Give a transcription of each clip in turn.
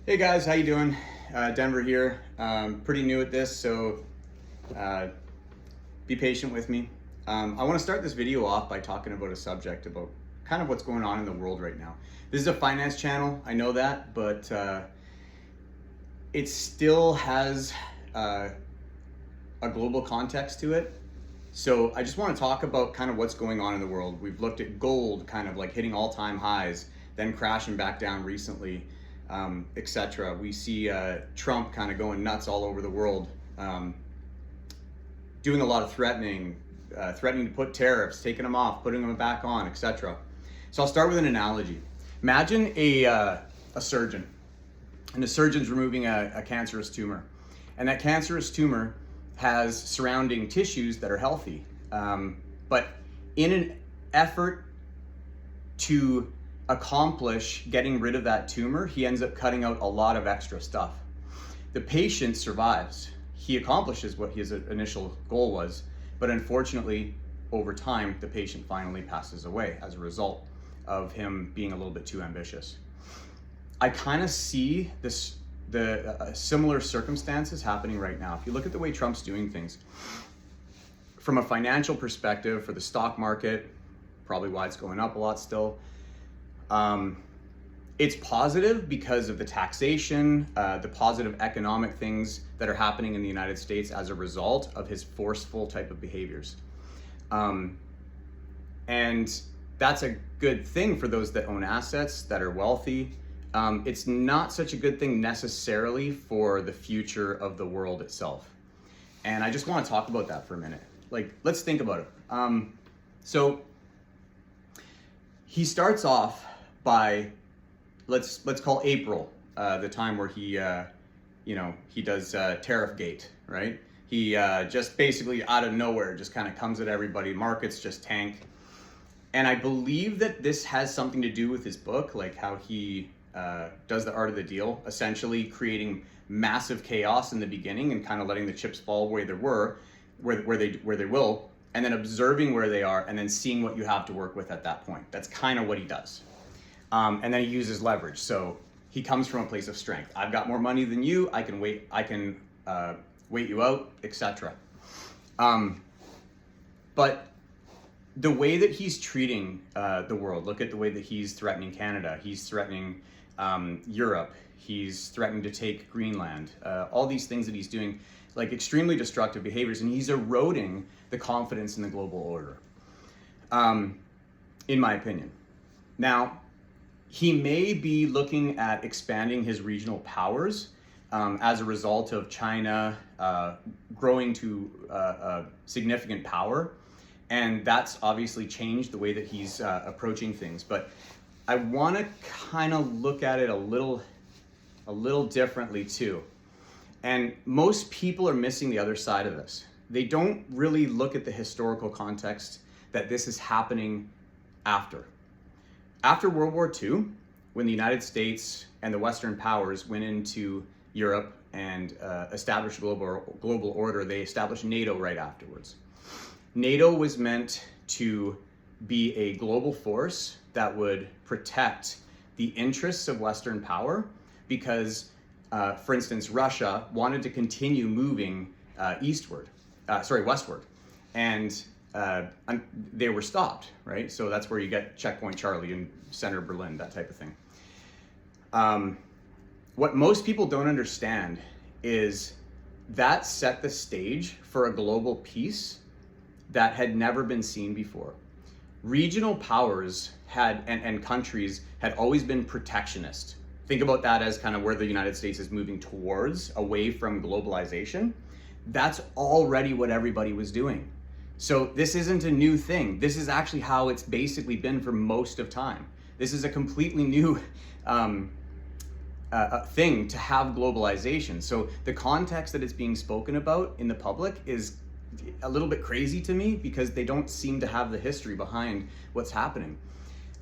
Hey guys, how you doing? Denver here. Pretty new at this, so uh, be patient with me. I want to start this video off by talking about a subject about kind of what's going on in the world right now. This is a finance channel, I know that, but it still has a global context to it. So I just want to talk about kind of what's going on in the world. We've looked at gold kind of like hitting all-time highs, then crashing back down recently. Etc. We see Trump kind of going nuts all over the world, doing a lot of threatening to put tariffs, taking them off, putting them back on, etc. So I'll start with an analogy. Imagine a surgeon, and the surgeon's removing a cancerous tumor, and that cancerous tumor has surrounding tissues that are healthy, but in an effort to accomplish getting rid of that tumor, he ends up cutting out a lot of extra stuff. The patient survives. He accomplishes what his initial goal was, but unfortunately, over time, the patient finally passes away as a result of him being a little bit too ambitious. I kind of see the similar circumstances happening right now. If you look at the way Trump's doing things, from a financial perspective for the stock market, probably why it's going up a lot still, it's positive because of the taxation, the positive economic things that are happening in the United States as a result of his forceful type of behaviors. And that's a good thing for those that own assets, that are wealthy. It's not such a good thing necessarily for the future of the world itself. And I just want to talk about that for a minute. Like, let's think about it. So he starts off by, let's call April the time where he does tariff gate, right? He just basically out of nowhere just kind of comes at everybody. Markets just tank. And I believe that this has something to do with his book, like how he does the art of the deal, essentially creating massive chaos in the beginning and kind of letting the chips fall where they will, and then observing where they are and then seeing what you have to work with at that point. That's kind of what he does. And then he uses leverage. So he comes from a place of strength. I've got more money than you. I can wait you out, etc. But the way that he's treating the world, look at the way that he's threatening Canada. He's threatening Europe. He's threatening to take Greenland. All these things that he's doing, like extremely destructive behaviors, and he's eroding the confidence in the global order, in my opinion. Now, he may be looking at expanding his regional powers as a result of China growing to significant power. And that's obviously changed the way that he's approaching things. But I want to kind of look at it a little differently too. And most people are missing the other side of this. They don't really look at the historical context that this is happening after. After World War II, when the United States and the Western powers went into Europe and established global order, they established NATO right afterwards. NATO was meant to be a global force that would protect the interests of Western power because, for instance, Russia wanted to continue moving westward. And they were stopped, right? So that's where you get Checkpoint Charlie and Center Berlin, that type of thing. What most people don't understand is that set the stage for a global peace that had never been seen before. Regional powers and countries had always been protectionist. Think about that as kind of where the United States is moving towards, away from globalization. That's already what everybody was doing. So this isn't a new thing. This is actually how it's basically been for most of time. This is a completely new thing to have globalization. So the context that it's being spoken about in the public is a little bit crazy to me because they don't seem to have the history behind what's happening.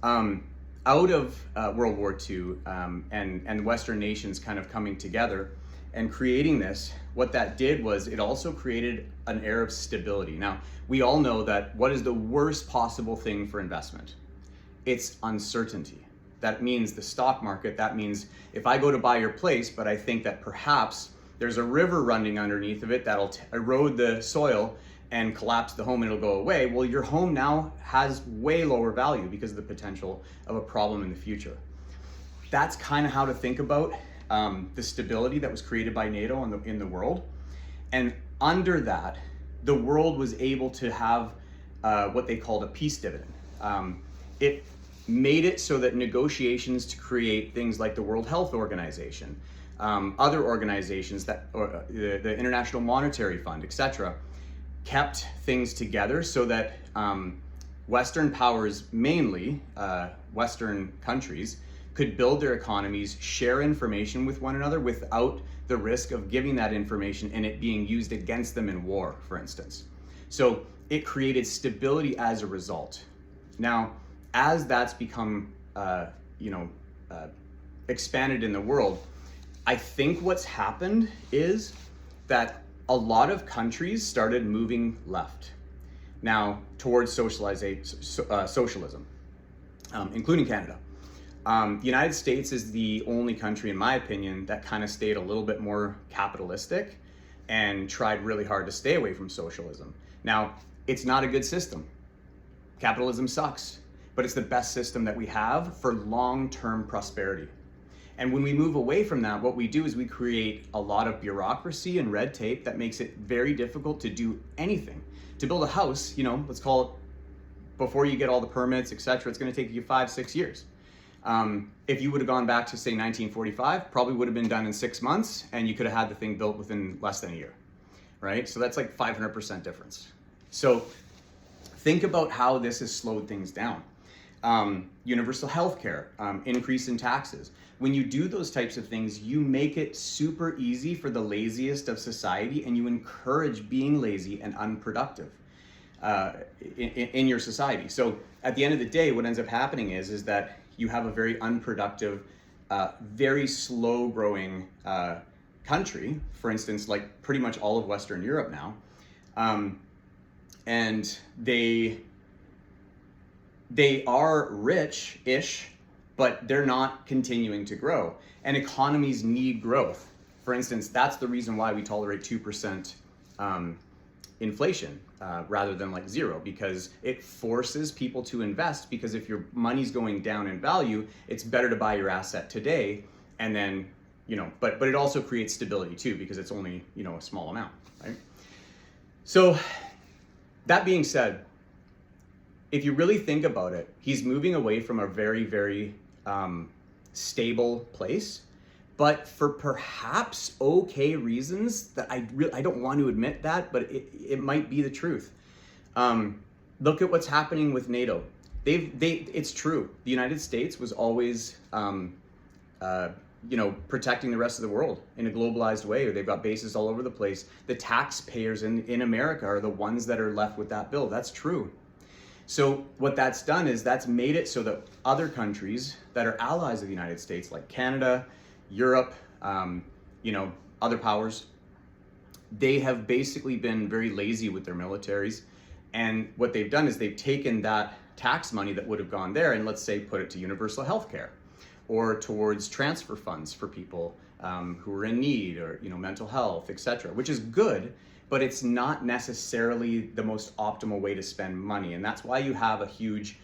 Out of World War II and Western nations kind of coming together and creating this, what that did was it also created an air of stability. Now, we all know that what is the worst possible thing for investment? It's uncertainty. That means the stock market. That means if I go to buy your place, but I think that perhaps there's a river running underneath of it that'll erode the soil and collapse the home and it'll go away. Well, your home now has way lower value because of the potential of a problem in the future. That's kind of how to think about the stability that was created by NATO in the world. And under that, the world was able to have what they called a peace dividend. It made it so that negotiations to create things like the World Health Organization, other organizations or the International Monetary Fund, etc., kept things together so that Western powers, mainly Western countries, could build their economies, share information with one another without the risk of giving that information and it being used against them in war, for instance. So it created stability as a result. Now, as that's become, expanded in the world, I think what's happened is that a lot of countries started moving left now towards socialism, including Canada. The United States is the only country, in my opinion, that kind of stayed a little bit more capitalistic and tried really hard to stay away from socialism. Now, it's not a good system. Capitalism sucks, but it's the best system that we have for long-term prosperity. And when we move away from that, what we do is we create a lot of bureaucracy and red tape that makes it very difficult to do anything. To build a house, let's call it, before you get all the permits, etc., it's going to take you 5-6 years. If you would have gone back to, say, 1945, probably would have been done in 6 months, and you could have had the thing built within less than a year, right? So that's like 500% difference. So think about how this has slowed things down. Universal health care, increase in taxes. When you do those types of things, you make it super easy for the laziest of society, and you encourage being lazy and unproductive in your society. So at the end of the day, what ends up happening is that you have a very unproductive, very slow growing country, for instance, like pretty much all of Western Europe now. And they are rich-ish, but they're not continuing to grow. And economies need growth. For instance, that's the reason why we tolerate 2% inflation rather than like 0, because it forces people to invest, because if your money's going down in value, it's better to buy your asset today and then, but it also creates stability too, because it's only, a small amount, right? So that being said, if you really think about it, he's moving away from a very, very stable place, but for perhaps okay reasons that I don't want to admit that, but it might be the truth. Look at what's happening with NATO. It's true. The United States was always, protecting the rest of the world in a globalized way, or they've got bases all over the place. The taxpayers in America are the ones that are left with that bill. That's true. So what that's done is that's made it so that other countries that are allies of the United States, like Canada, Europe, other powers, they have basically been very lazy with their militaries. And what they've done is they've taken that tax money that would have gone there and, let's say, put it to universal health care or towards transfer funds for people who are in need, or mental health, etc., which is good, but it's not necessarily the most optimal way to spend money. And that's why you have a huge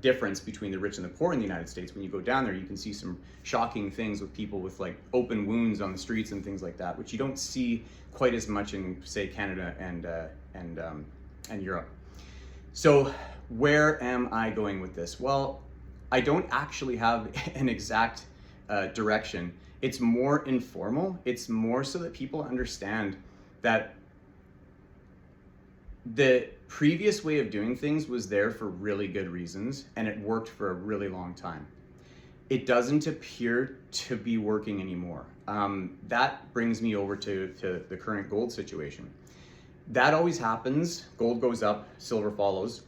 difference between the rich and the poor in the United States. When you go down there, you can see some shocking things with people with like open wounds on the streets and things like that, which you don't see quite as much in, say, Canada and Europe. So where am I going with this? Well, I don't actually have an exact direction. It's more informal. It's more so that people understand that the previous way of doing things was there for really good reasons, and it worked for a really long time. It doesn't appear to be working anymore. That brings me over to the current gold situation. That always happens. Gold goes up, silver follows,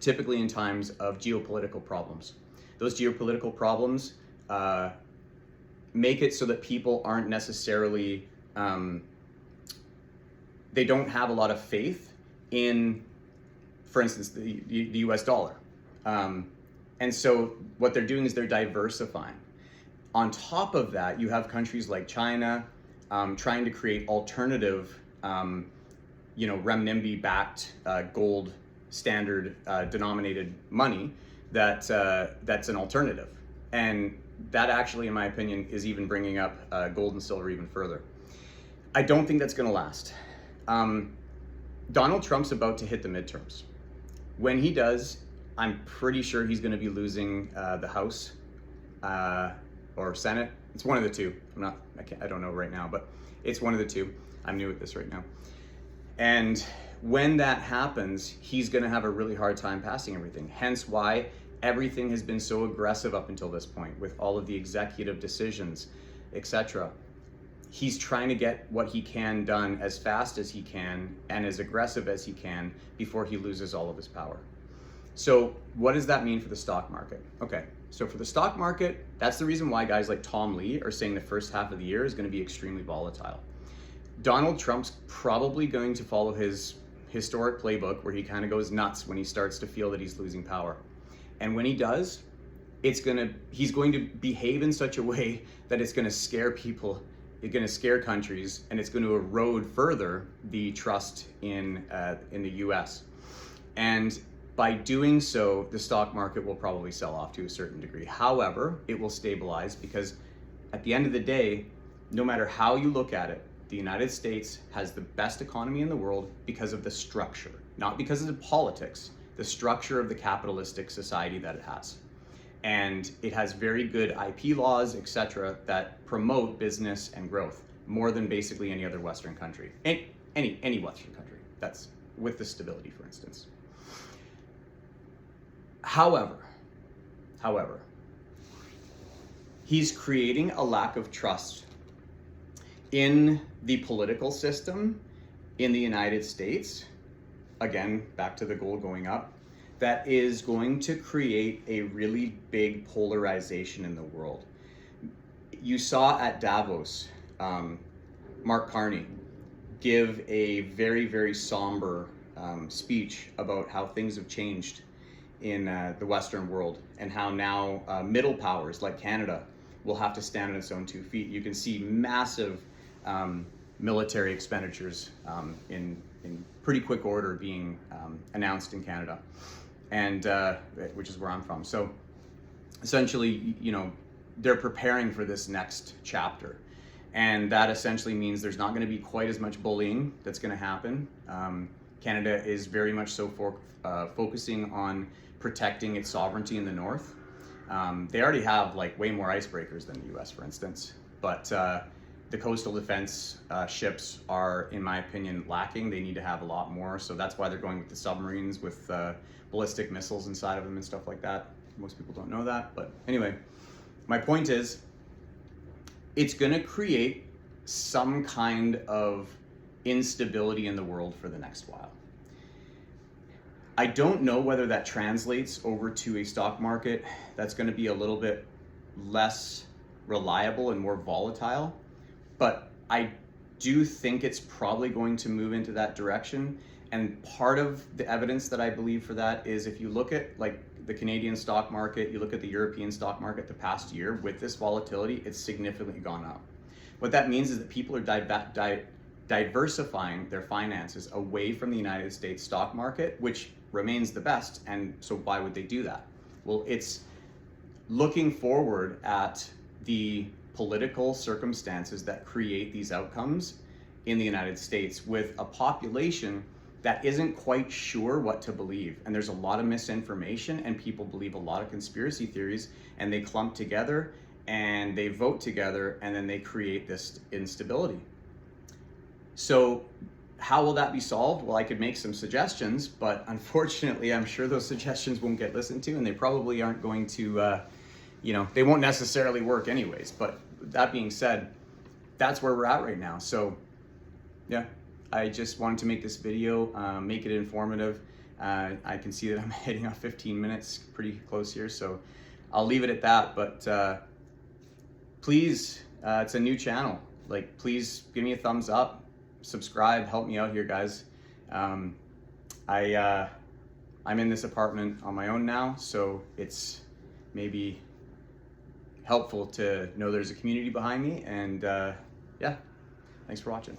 typically in times of geopolitical problems. Those geopolitical problems make it so that people aren't necessarily, they don't have a lot of faith in, for instance, the US dollar. And so what they're doing is they're diversifying. On top of that, you have countries like China trying to create alternative, renminbi-backed gold standard denominated money that's an alternative. And that actually, in my opinion, is even bringing up gold and silver even further. I don't think that's going to last. Donald Trump's about to hit the midterms. When he does, I'm pretty sure he's going to be losing the House or Senate. It's one of the two. I don't know right now, but it's one of the two. I'm new at this right now. And when that happens, he's going to have a really hard time passing everything. Hence why everything has been so aggressive up until this point with all of the executive decisions, etc. He's trying to get what he can done as fast as he can and as aggressive as he can before he loses all of his power. So what does that mean for the stock market? Okay, so for the stock market, that's the reason why guys like Tom Lee are saying the first half of the year is going to be extremely volatile. Donald Trump's probably going to follow his historic playbook where he kind of goes nuts when he starts to feel that he's losing power. And when he does, he's going to behave in such a way that it's going to scare people, it's going to scare countries, and it's going to erode further the trust in the US. And by doing so, the stock market will probably sell off to a certain degree. However, it will stabilize because at the end of the day, no matter how you look at it, the United States has the best economy in the world because of the structure, not because of the politics, the structure of the capitalistic society that it has. And it has very good IP laws, etc., that promote business and growth more than basically any other Western country, any Western country that's with the stability, for instance. However, he's creating a lack of trust in the political system in the United States, again, back to the gold going up, that is going to create a really big polarization in the world. You saw at Davos, Mark Carney give a very, very somber speech about how things have changed in the Western world and how now middle powers like Canada will have to stand on its own 2 feet. You can see massive military expenditures in pretty quick order being announced in Canada, and which is where I'm from. So essentially, they're preparing for this next chapter, and that essentially means there's not going to be quite as much bullying that's going to happen. Canada is very much so focusing on protecting its sovereignty in the north. They already have way more icebreakers than the US, for instance, but the coastal defense ships are, in my opinion, lacking. They need to have a lot more, so that's why they're going with the submarines with ballistic missiles inside of them and stuff like that. Most people don't know that, but anyway, my point is, it's going to create some kind of instability in the world for the next while. I don't know whether that translates over to a stock market that's going to be a little bit less reliable and more volatile, but I do think it's probably going to move into that direction. And part of the evidence that I believe for that is if you look at the Canadian stock market, you look at the European stock market the past year, with this volatility, it's significantly gone up. What that means is that people are diversifying their finances away from the United States stock market, which remains the best. And so why would they do that? Well, it's looking forward at the political circumstances that create these outcomes in the United States with a population that isn't quite sure what to believe. And there's a lot of misinformation, and people believe a lot of conspiracy theories, and they clump together and they vote together, and then they create this instability. So how will that be solved? Well, I could make some suggestions, but unfortunately, I'm sure those suggestions won't get listened to, and they probably aren't going to, they won't necessarily work anyways. But that being said, that's where we're at right now. So yeah, I just wanted to make this video, make it informative. I can see that I'm hitting off 15 minutes, pretty close here, so I'll leave it at that. But please, it's a new channel. Please give me a thumbs up, subscribe, help me out here, guys. I'm in this apartment on my own now, so it's maybe helpful to know there's a community behind me. And yeah, thanks for watching.